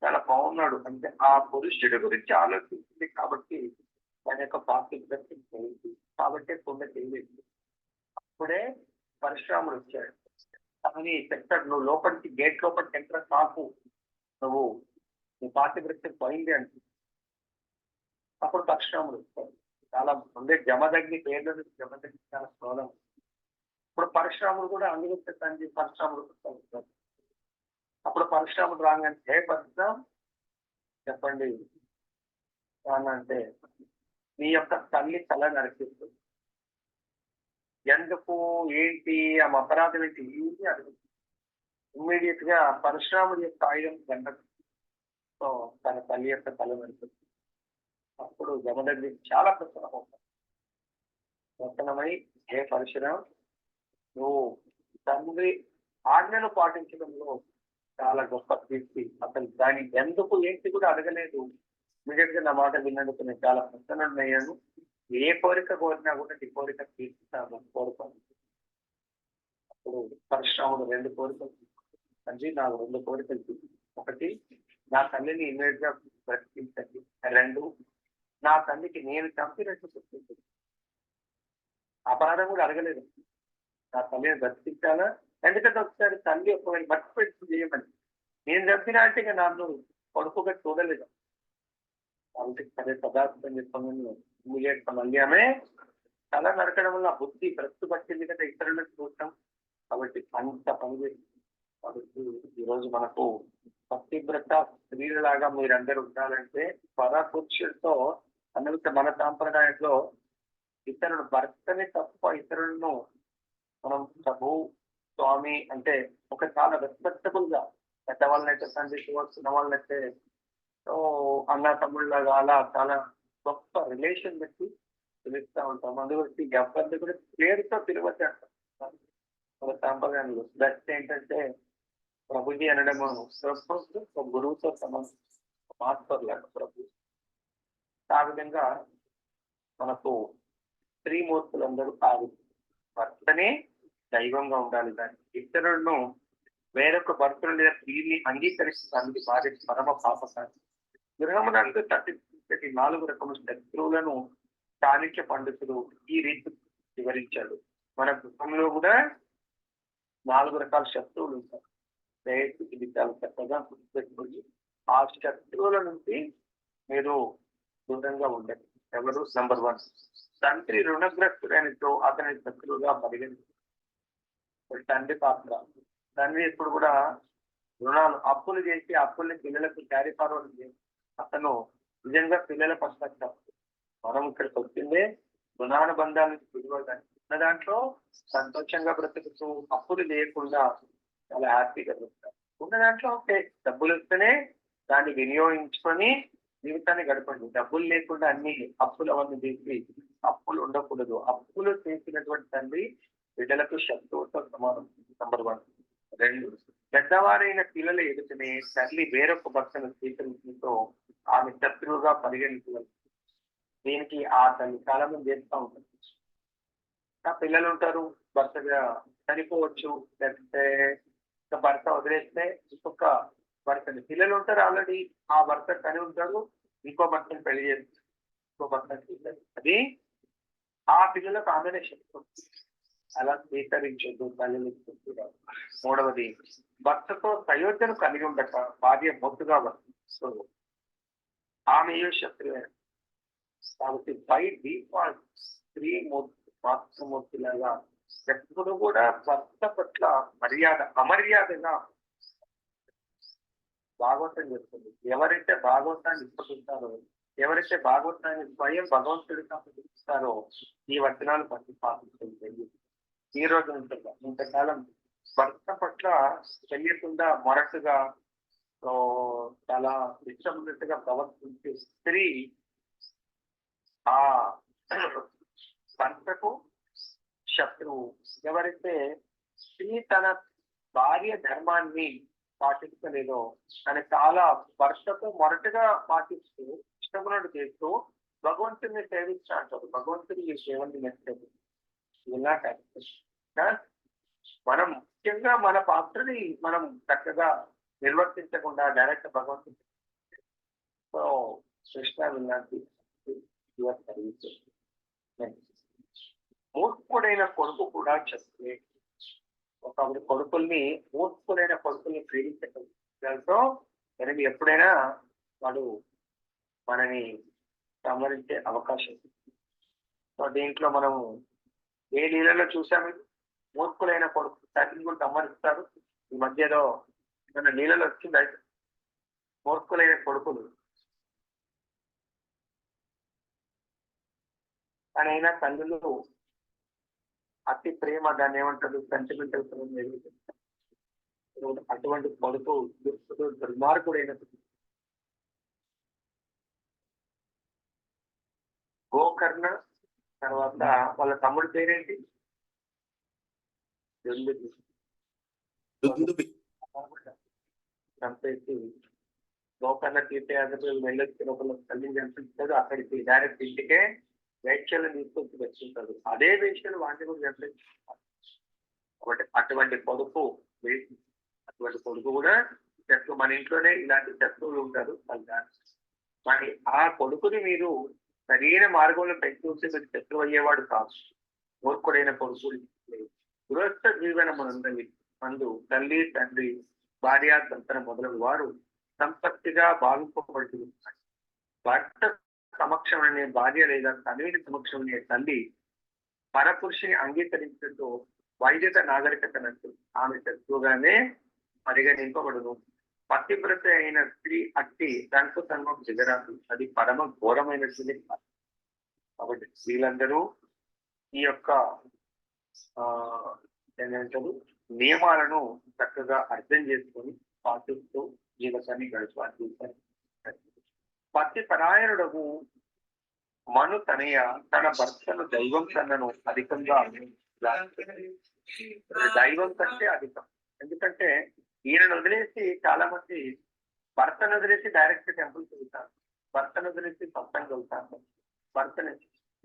చాలా బాగున్నాడు అంటే ఆ పురుషుడి గురించి ఆలోచించింది కాబట్టి తన యొక్క పాత్ర కాబట్టి కుండ చేయలేదు. అప్పుడే పరశురాముడు వచ్చాడు. కానీ చెప్తాడు, నువ్వు లోపలికి గేట్ లోపలికి ఎంటర్ కాకు, నువ్వు నీ పాతివృత్యం పోయింది అంటే. అప్పుడు పరశురాముడు వచ్చాడు. చాలా ముందే జమదగ్ని పేర్లు జమదగ్ని చాలా స్థూలం. ఇప్పుడు పరశురాముడు కూడా అంగీకరించడానికి పరశురాముడు వచ్చాడు. అప్పుడు పరశురాముడు రాగానే హే పరశురాం చెప్పండి అంటే నీ యొక్క తల్లి తల నరికిస్తుంది. ఎందుకు ఏంటి ఆ అపరాధం ఏంటి ఏంటి అడుగుతుంది. ఇమ్మీడియట్ గా పరశురాముడి యొక్క ఆయుధం గంటతో తన తల్లి యొక్క తల నరికిస్తుంది. అప్పుడు జమదగ్ని చాలా ప్రసన్నమై హే పరశురాం, నువ్వు తండ్రి ఆజ్ఞను పాటించడంలో చాలా గొప్ప కీర్తి. అసలు దాని ఎందుకు ఏంటి కూడా అడగలేదు. ఇమీడియట్ గా నా మాట విన్నందుకు నేను చాలా ప్రసన్నుడయ్యాను. ఏ కోరిక కోరినా కూడా నీ కోరిక తీర్చుతాను కోరుకోను. అప్పుడు పరశురాముడు 2 కోరికలు తండ్రి, నాకు 2 కోరికలు. ఒకటి, నా తల్లిని ఇమీడియట్ గా బ్రతికించండి. 2, నా తల్లికి నేను చంపినట్టు చెప్పింది. అపరాధం కూడా అడగలేదు. నా తల్లిని బ్రతికించాలా, ఎందుకంటే ఒకసారి తల్లి ఒకవేళ మర్చిపెట్టి చేయమని నేను చంపినా అంటే ఇక నన్ను కొడుకుగా చూడలేదు. కాబట్టి సరే పదార్థం చెప్పమని ఇమీడియట్ మళ్ళీ ఆమె తల నరకడం వల్ల బుద్ధి బ్రతు పట్టింది కదా ఇతరులను చూడటం. కాబట్టి అంత పని చేసి కాబట్టి ఈరోజు మనకు పతివ్రత స్త్రీలాగా మీరందరూ ఉండాలంటే పరపురుషుడితో అందుకే మన సాంప్రదాయంలో ఇతరుడు భర్తని తప్ప ఇతరులను మనం ప్రభు స్వామి అంటే ఒక చాలా రెస్పెక్టబుల్ గా పెద్దవాళ్ళనైతే తండ్రి చిన్న వాళ్ళనైతే అన్న తమ్ముళ్ళగా అలా చాలా గొప్ప రిలేషన్ పెట్టి పిలుస్తూ ఉంటాం. అందువల్ల ఎవరిని కూడా పేరుతో పిలవచ్చు అంటాం మన సాంప్రదాయంలో. దట్ ఏంటంటే ప్రభుజీ అనడం ఒక గురువుతో సమానం, మాస్టర్ లాగా ప్రభు. ఆ విధంగా మనకు స్త్రీమూర్తులందరూ కాదు, భర్తనే దైవంగా ఉండాలి. దాన్ని ఇతరులను వేరొక భర్తలు లేదా స్త్రీని అంగీకరిస్తానికి భార్య పరమ పాపకాన్ని. గృహమునందు తట్టించే 4 రకముల శత్రువులను చాణక్య పండితుడు ఈ రీతి వివరించాడు. మన గృహంలో కూడా 4 రకాల శత్రువులు ఉంటారు. దయచేసి ఇది చాలా చక్కగా గుర్తుపెట్టుకోండి. ఆ శత్రువుల నుంచి మీరు దూరంగా ఉండండి. ఎవరు? నంబర్ 1, తండ్రి రుణగ్రస్తుడైనతో అతని శత్రువుగా పరిగణించారు. తండ్రి పాత్ర. తండ్రి ఇప్పుడు కూడా రుణాలు అప్పులు చేసి అప్పుల్ని పిల్లలకు క్యారీ ఫార్వర్డ్ చేసి అతను నిజంగా పిల్లల పశ్చాత్తాపం. మనం ఇక్కడికి వచ్చిందే రుణానుబంధాల నుంచి విడిపోవడానికి. ఉన్న దాంట్లో సంతోషంగా బ్రతుకుతూ అప్పులు లేకుండా చాలా హ్యాపీగా బ్రతుకుతారు. ఉన్న దాంట్లో ఓకే, డబ్బులు వస్తేనే దాన్ని వినియోగించుకొని జీవితాన్ని గడపండి. డబ్బులు లేకుండా అన్ని అప్పులు అవన్నీ చేసి అప్పులు ఉండకూడదు. అప్పులు చేసినటువంటి తండ్రి బిడ్డలకు శత్రువుతో సమానం. నంబర్ 1. 2, పెద్దవారైన పిల్లల ఎదుటనే తల్లి వేరొక భర్తను స్వీకరించడంతో ఆమె శత్రువుగా పరిగణించగలదు. దీనికి ఆ తల్లి చాలా మంది చేస్తూ ఉంటుంది. ఆ పిల్లలు ఉంటారు, భర్తగా చనిపోవచ్చు, లేకపోతే భర్త వదిలేస్తే ఇంకొక భర్తని, పిల్లలు ఉంటారు ఆల్రెడీ, ఆ భర్త కని ఉంటాడు, ఇంకో భర్తను పెళ్లి చేస్తారు, ఇంకో భర్తకి. అది ఆ పిల్లలకు ఆమెనే శత్రువు. అలా స్వీకరించొద్దు తల్లిని. 3వది, భర్తతో సయోధ్యను కలిగి ఉండక భార్య మొద్దుగా వర్తిస్తుంది, ఆమెయో శత్రువే. కాబట్టి బై డిఫాల్ట్ స్త్రీ మాతృమూర్తిలాగా ఎప్పుడు కూడా భర్త పట్ల అమర్యాదగా భాగవతం చెప్తుంది. ఎవరైతే భాగవతాన్ని ఇష్టపడతారో, ఎవరైతే భాగవతాన్ని స్వయం భగవంతుడిగా పిలుస్తారో ఈ వచనాలు పట్టి పాటిస్తుంది. ఈ రోజు ఉంటుంది. ఇంతకాలం భర్త పట్ల తెలియకుండా మొరటుగా చాలా ఇష్టం ఉన్నట్టుగా ప్రవర్తించే స్త్రీ ఆ భర్తకు శత్రువు. ఎవరైతే స్త్రీ తన భార్య ధర్మాన్ని పాటించలేదో, తను చాలా భర్తతో మొరటుగా పాటిస్తూ ఇష్టమున్నట్టు చేస్తూ భగవంతుని సేవిస్తా అంటారు. భగవంతుని ఈ సేవల్ని నచ్చదు. ఇలా మనం ముఖ్యంగా మన పాత్రని మనం చక్కగా నిర్వర్తించకుండా డైరెక్ట్ భగవంతుని కృష్ణ విన్నాంటి మూర్ఖుడైన కొడుకు కూడా చేస్తే, ఒక కొడుకుల్ని మూర్ఖుడైన కొడుకుల్ని ప్రేమించటం దాంతో మనకి ఎప్పుడైనా వాడు మనని సంహరించే అవకాశం. సో దీంట్లో మనము ఏ లీలలో చూసాము, మూర్ఖులైన కొడుకు తండ్రిని కూడా సంహరిస్తారు. ఈ మధ్యలో మన లీలలో వచ్చింది అయితే మూర్ఖులైన కొడుకులు కానీ తల్లులు అతి ప్రేమ, దాన్ని ఏమంటారు, సెంటిమెంటల్ ప్రేమ. అటువంటి కొడుకు దుర్మార్గుడైన గోకర్ణ, తర్వాత వాళ్ళ తమ్ముడి పేరేంటి, చంపేసి గోకర్ణ తీర్థయాత్రలు వెళ్ళొచ్చి లోపల తల్లిని చంపిస్తాడు. అక్కడికి డైరెక్ట్ ఇంటికే వేక్షలు తీసుకొచ్చి వచ్చింటాడు. అదే వేక్షలు వాటిని కూడా చంపేస్తారు. కాబట్టి అటువంటి కొడుకు కూడా శత్రువు. మన ఇంట్లోనే ఇలాంటి శత్రువులు ఉంటారు. మరి ఆ కొడుకుని మీరు సరైన మార్గంలో పెంచుకుంటే మీరు శత్రువు అయ్యేవాడు కాదు. మూర్ఖుడైన కొడుకులు గృహస్థ జీవనం మందు తల్లి తండ్రి భార్య సంతానం మొదలగు వారు సంపత్తిగా భావింపబడుతున్నారు. భర్త సమక్షం అనే భార్య లేదా తల్లిని సమక్షం అనే తల్లి పరపురుషుని అంగీకరించడంతో వైదిక నాగరికతనట్టు ఆమె శత్రువుగానే పరిగణింపబడును. పతివ్రత అయిన స్త్రీ అట్టి దాంట్లో తన దిగరాదు, అది పరమ ఘోరమైనటువంటి. కాబట్టి స్త్రీలందరూ ఈ యొక్క ఏంటంటారు నియమాలను చక్కగా అర్థం చేసుకొని పాటిస్తూ జీవితాన్ని గడపాలి. పతి పరాయణుడము మను తనయ తన భర్తను దైవం కన్నను అధికంగా, దైవం కంటే అధికం. ఎందుకంటే ఈయనను వదిలేసి చాలా మంది భర్తను వదిలేసి డైరెక్ట్ టెంపుల్కి వెళ్తారు, భర్తను వదిలేసి సత్సంగం వెళ్తారు. భర్తను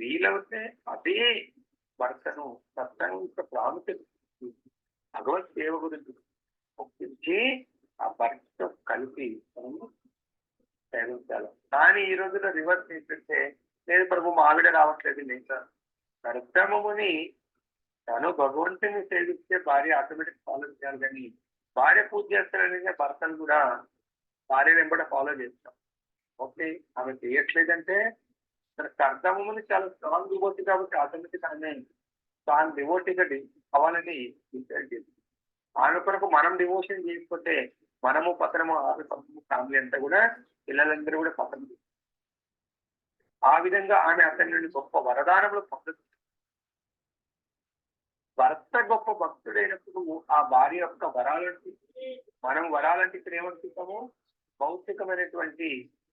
వీలవుతే అదే భర్తను సత్సంగం యొక్క ప్రాముఖ్యత భగవత్ సేవ గురించి ఒప్పించి ఆ భర్తతో కలిపి సేవించాలి. కానీ ఈ రోజులో రివర్స్ ఏంటంటే, లేదు ప్రభు మా ఆవిడ రావట్లేదు లేదా కర్తముని తను భగవంతుని సేవిస్తే భార్య ఆటోమేటిక్ ఫాలో చేయాలి. కానీ భార్య పూజ చేస్తారనే భర్తను కూడా భార్య వెంబడ ఫాలో చేస్తాం. ఓకే, ఆమె చేయట్లేదంటే తన కర్తముని చాలా స్ట్రాంగ్ డివోటీ కాబట్టి ఆటోమేటిక్ ఆమె తాను డివోటీగా అవ్వాలని డిసైడ్ చేస్తుంది. ఆమె కొరకు మనం డివోషన్ చేయకపోతే మనము పతనము, ఆమె ఫ్యామిలీ అంతా కూడా, పిల్లలందరూ కూడా పతనం. ఆ విధంగా ఆమె అతని నుండి గొప్ప వరదానములు పొందుతుంది. భర్త గొప్ప భక్తుడైనప్పుడు ఆ భార్య యొక్క వరాలంటే మనం వరాలంటే ఇక్కడ ఏమనుకుంటాము? భౌతికమైనటువంటి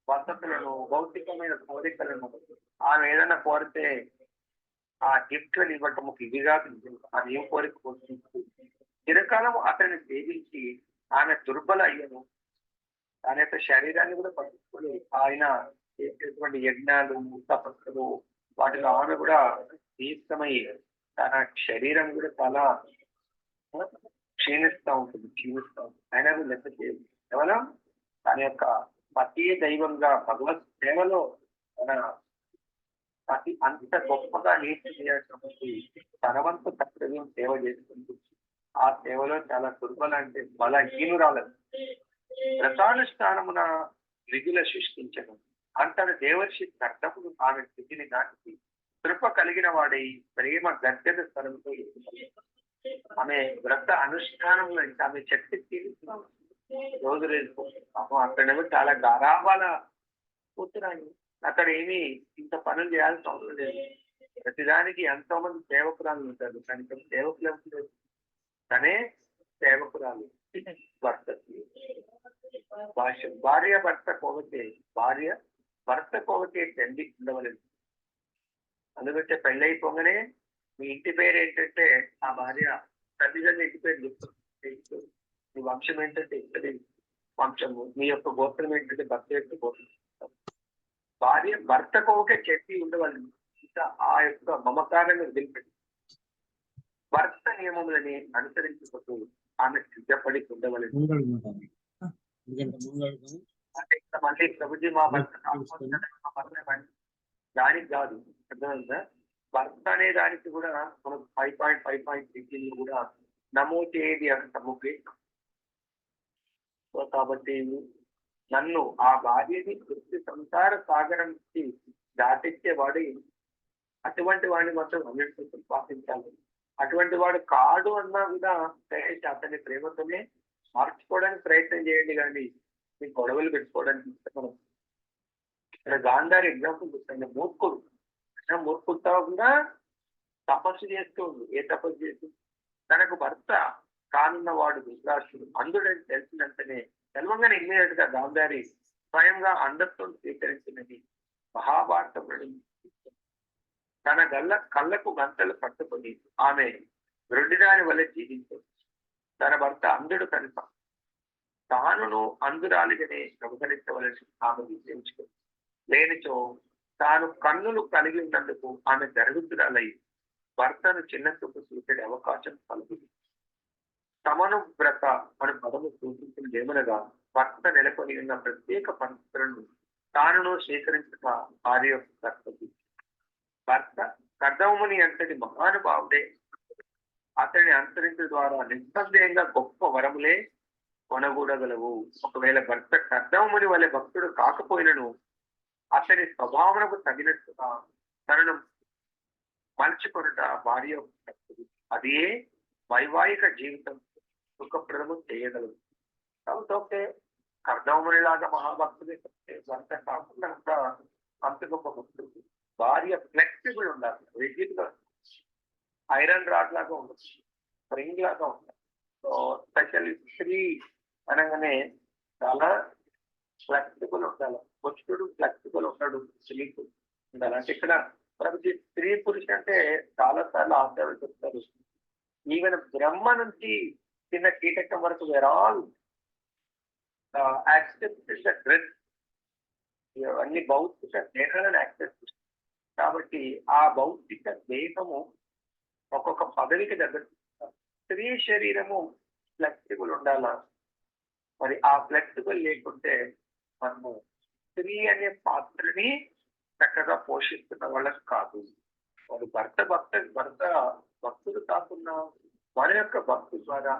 వసతులను, భౌతికమైన కోరికలను. ఆమె ఏదైనా కోరితే ఆ గిఫ్ట్లను ఇవ్వటము ఇదిగా ఆమె ఏం కోరిక కోరుతుంది? చిరకాలం అతన్ని సేవించి ఆమె దుర్బల అయ్యను. తన యొక్క శరీరాన్ని కూడా పట్టుకొని ఆయన చేసేటువంటి యజ్ఞాలు, తపస్సులు వాటిలో ఆమె కూడా తీర్థమై తన శరీరం కూడా చాలా క్షీణిస్తూ ఉంటుంది. ఆయన లెక్క చేయదు. కేవలం తన యొక్క పతి దైవంగా భగవత్ సేవలో తన పతి అంత గొప్పగా నేర్చుకునేటువంటి తన వంతు కర్తవ్యం సేవ చేసుకుంటూ ఆ సేవలో చాలా దుర్బల అంటే బలహీనురాలను వ్రతానుష్ఠానమున విధుల సృష్టించను. అంతటి దేవర్షి కర్తమును ఆమె స్థితిని దాటి కృప కలిగిన వాడై ప్రేమ గద్గద స్వరంతో ఆమె వ్రత అనుష్ఠానంలో ఇంకా ఆమె శక్తి రోజు అక్కడ చాలా గారాబాల కూతురాని. అక్కడ ఏమి ఇంత పనులు చేయాల్సిన అవసరం లేదు. ప్రతిదానికి ఎంతో మంది సేవకురాలు ఉంటారు, కానీ సేవకులు లేదు. తనే సేవకురాలు. భార్య భర్త కోవతే తండ్రి ఉండవలేదు. అందుకంటే పెళ్ళి అయిపోగానే మీ ఇంటి పేరు ఏంటంటే ఆ భార్య తల్లిదండ్రుల ఇంటి పేరు చెప్తుంది. మీ వంశం ఏంటంటే ఇక్కడి వంశము, మీ యొక్క గోత్రం ఏంటంటే భర్త యొక్క గోత్రం. భార్య భర్త కోవకే చెట్టి ఉండవాలి. ఇంకా ఆ యొక్క మమకారాన్ని వదిలిపెట్టి భర్త నియమములని అనుసరించుకుంటూ ఆమె సిద్ధపడి ఉండవలేదు. అంటే ఇంకా మళ్ళీ ప్రభుజీ మా భర్త దానికి కాదు, అర్థమైందా? భర్త అనే దానికి కూడా మనం 5.5.3 కూడా నమోదేది అంతముకే. కాబట్టి నన్ను ఆ భార్యని వృత్తి సంసార సాగరం నుంచి దాటించేవాడు. అటువంటి వాడిని మాత్రం 100% పాటించాలి. అటువంటి వాడు కాడు అన్నా కూడా దయచేసి అతని ప్రేమతోనే మార్చుకోవడానికి ప్రయత్నం చేయండి, కానీ మీ గొడవలు పెట్టుకోవడానికి మనం ఇక్కడ గాంధారి ఎగ్జాంపుల్ చూస్తాను. మూర్ఖుడితో కూడా తపస్సు చేస్తూ ఉంది. ఏ తపస్సు చేస్తూ? తనకు భర్త కానున్నవాడు ధృతరాష్ట్రుడు అందుడని తెలిసినంతనే తెలవంగానే ఇమ్మీడియట్ గా గాంధారి స్వయంగా అందరితో స్వీకరించినది మహాభారతం. తన కళ్ళకు గంటలు పట్టుకొని ఆమె గ్రుడ్డిదాని వల్ల జీవించింది. తన భర్త అంధుడు కనుక తానును అంధురాలిగానే వ్యవహరించవలసి ఆమె నిశ్చయించుకుంది. లేనిచో తాను కన్నులు కలిగి ఉన్నందుకు ఆమె దరిద్రురాలై భర్తను చిన్న చూపు చూసే అవకాశం కలుగుతుంది. తమను వ్రత అను పదము సూచించింది ఏమనగా భర్త నెలకొని ఉన్న ప్రత్యేక పరిస్థితులను తానును స్వీకరించిన భార్య యొక్క కర్తవ్యం. భర్త కర్దముని అంతటి మహానుభావుడే అతన్ని అనుసరించడం ద్వారా నిస్సందేహంగా గొప్ప వరములే కొనగూడగలవు. ఒకవేళ భర్త కర్దముని వలె భక్తుడు కాకపోయినను అతని స్వభావనకు తగినట్టుగా తనను మలుచుకొనుట భార్య కర్తవ్యం. అదే వైవాహిక జీవితం సుఖప్రదము చేయగలదు. కాబట్టి కర్దముని లాగా మహాభక్తుడే భర్త కాకుండా అంత గొప్ప భక్తుడు. భార్య ఫ్లెక్సిబుల్ ఉండాలి, రిజిడ్ గా, ఐరన్ రాడ్ లాగా ఉండదు, స్ప్రింగ్ లాగా ఉండాలి. సో స్పెషల్లీ స్త్రీ అనగానే చాలా ఫ్లెక్సిబుల్ ఉండాలి. పురుషుడు ఫ్లెక్సిబుల్ ఉంటాడు, స్త్రీకు ఉండాలి. అంటే ఇక్కడ ప్రతి స్త్రీ పురుషు అంటే చాలా సార్లు ఆశ్చర్యం చెప్తారు. ఈవెన్ బ్రహ్మ నుంచి చిన్న కీటకం వరకు where all accept the dress. అన్ని భౌతిక దేహాలను యాక్సెప్ట్. కాబట్టి ఆ భౌతిక దేహము ఒక్కొక్క పదవికి దగ్గర. స్త్రీ శరీరము ఫ్లెక్సిబుల్ ఉండాలా. మరి ఆ ఫ్లెక్సిబుల్ లేకుంటే మనము స్త్రీ అనే పాత్రని చక్కగా పోషిస్తున్న వాళ్ళకి కాదు. మరి భర్త భక్తుడు కాకుండా మన యొక్క భక్తు ద్వారా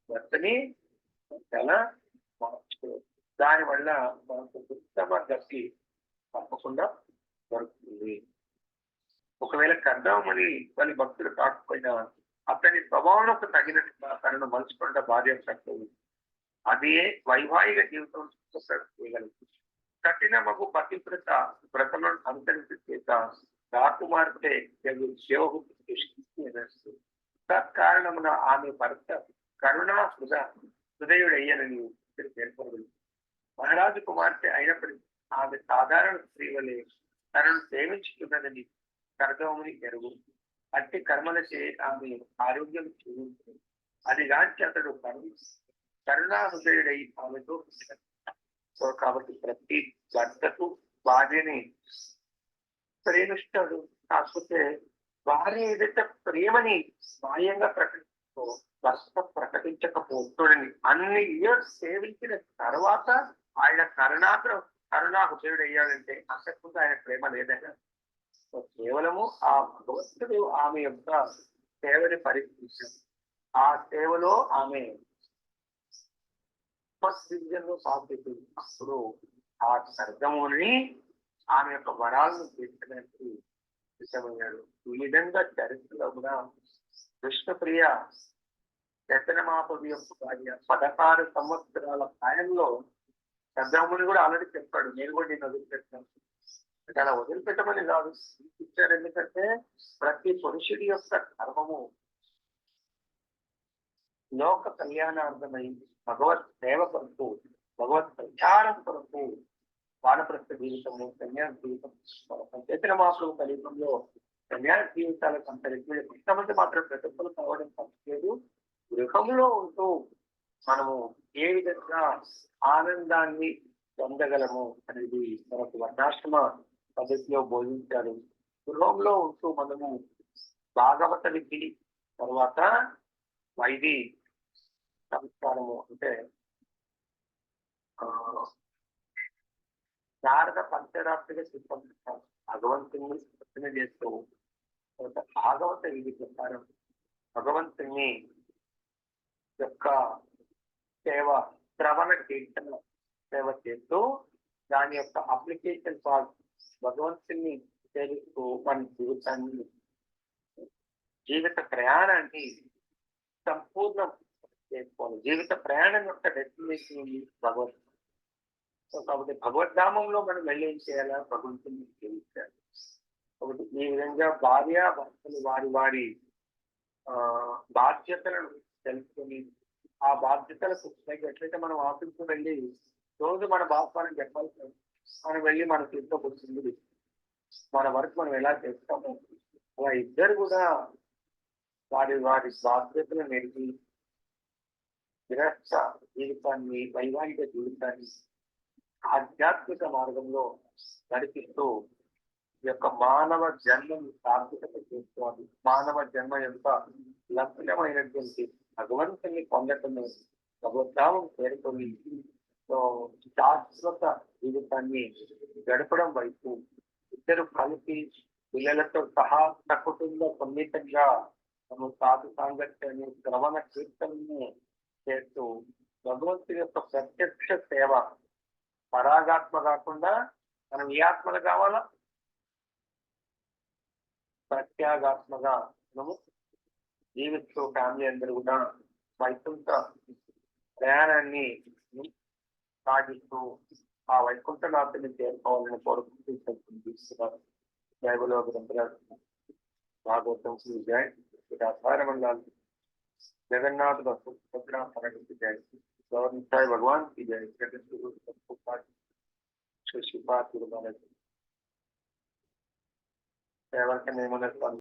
భర్తని ఎలా మార్చుకోవచ్చు. దానివల్ల మనకు ఉత్తమ గతి తప్పకుండా దొరుకుతుంది. ఒకవేళ కర్దమని వాళ్ళ భక్తుడు కాకపోయినా అతని స్వభావనకు తగినట్టుగా తనను మలుచుకున్న భార్య కర్తవ్యం. అదే వైవాహిక జీవితం చేయగలుగుతుంది. కఠినమగు పతివ్రత వ్రతలను అనుసరించి చేత రాకుమార్తె శివహుతి తత్కారణమున ఆమె భర్త కరుణా హృదయుడయ్యనని పేర్కొనగలరు. మహారాజు కుమార్తె అయినప్పటికీ ఆమె సాధారణ స్త్రీ వలె తనను సేవించుతున్నదని కర్గముని ఎరుగు. అట్టి కర్మలచే ఆమె ఆరోగ్యం క్షీణించింది. అది గాంచి అతడు కరుణా హృదయుడై ఆమెతో సో కాబట్టి ప్రతి భర్తకు భార్యని ప్రేమిస్తాడు. కాకపోతే భార్య ఏదైతే ప్రేమని స్వయంగా భర్త ప్రకటించకపోతాడని అన్ని ఇయర్స్ సేవించిన తర్వాత ఆయన కరుణా హృదయుడు అయ్యాడంటే అంతకుముందు ఆయన ప్రేమ లేదైనా కేవలము ఆ భగవంతుడు ఆమె యొక్క సేవని పరీక్షించాడు. ఆ సేవలో ఆమె ఫస్ట్ డివిజన్ లో సాధించింది. అప్పుడు ఆ స్వర్గముని ఆమె యొక్క వరాలను తీర్చడానికి సిద్ధమయ్యాడు. ఈ విధంగా చరిత్రలో కూడా కృష్ణప్రియ చైతన్యమాపవి యొక్క భార్య 16 సంవత్సరాల ప్రాయంలో స్వర్గముని కూడా ఆల్రెడీ చెప్పాడు, నేను కూడా నేను వదిలిపెట్టాను. అలా వదిలిపెట్టమని కాదు ఇచ్చారు. ఎందుకంటే ప్రతి పురుషుడి యొక్క ధర్మము లోక కళ్యాణార్థమై భగవత్ సేవ కొరకు, భగవత్ ప్రచారం కొరకు వానప్రస్థ జీవితము, సన్యాస జీవితం, చైతన్య మహాప్రభు కలియుగంలో సన్యాస జీవితాలకు అంత కొంతమంది మాత్రం ప్రతిఫలం కావడం తప్పలేదు. గృహంలో ఉంటూ మనము ఏ విధంగా ఆనందాన్ని పొందగలము అనేది మనకు వర్ణాశ్రమ పద్ధతిలో బోధించారు. గృహంలో ఉంటూ మనము భాగవత విధి తర్వాత వైది సంస్కారము అంటే శారద పంచరాత్రిగా సిద్ధిస్తారు. భగవంతుని ప్రశ్న చేస్తూ భాగవత విధి ప్రకారం భగవంతుని యొక్క సేవ, శ్రవణ కీర్తన సేవ చేస్తూ దాని యొక్క అప్లికేషన్ ఫార్ భగవంతుని సేవిస్తూ మన జీవితాన్ని, జీవిత ప్రయాణాన్ని సంపూర్ణం చేసుకోవాలి. జీవిత ప్రయాణం యొక్క డెస్టినేషన్ భగవంతుడు. కాబట్టి భగవద్ధామంలో మనం వెళ్ళి ఏం చేయాలా? భగవంతుని సేవించాలి. కాబట్టి ఈ విధంగా భార్య భర్తలు వారి వారి బాధ్యతలను తెలుసుకొని ఆ బాధ్యతలకు ఎట్లయితే మనం ఆఫీస్కి వెళ్ళి రోజు మన బాధ్యతను చెప్పాలి, మనం వెళ్ళి మన ఇంట్లో కూర్చుంది మన వర్క్ మనం ఎలా చేస్తామో అలా ఇద్దరు కూడా వారి వారి బాధ్యతలు నేర్పి గృహస్థ జీవితాన్ని, వైవాహిక జీవితాన్ని ఆధ్యాత్మిక మార్గంలో నడిపిస్తూ ఈ యొక్క మానవ జన్మను సార్థకత చేసుకోవాలి. మానవ జన్మ యొక్క లక్షణమైనటువంటి భగవంతుని పొందటము, భగవద్ధామం చేరుకొని శాశ్వత జీవితాన్ని గడపడం వైపు ఇద్దరు కలిసి పిల్లలతో సహా సకుటుంబ సన్నిహితంగా మనం సాధు సాంగత్యాన్ని, శ్రవణ కీర్తనని చేస్తూ భగవంతుని యొక్క ప్రత్యక్ష సేవ పరాగాత్మ కాకుండా మనం ఏ ఆత్మలు కావాలా? ప్రత్యాగాత్మగా మనము జీవిస్తూ ఫ్యామిలీ అందరూ కూడా వైకుంఠ ప్రయాణాన్ని సాగిస్తూ ఆ వైకుంఠనాథుని చేరుకోవాలని కోరుకుంటూ తీసుకున్నారు. బైబిల్ భాగవతం జయ మండలాలు जगन्नाथ की जय, गौरव भगवान की जय, श्री श्रीपाद गुरु महाराज सेवा के नियमन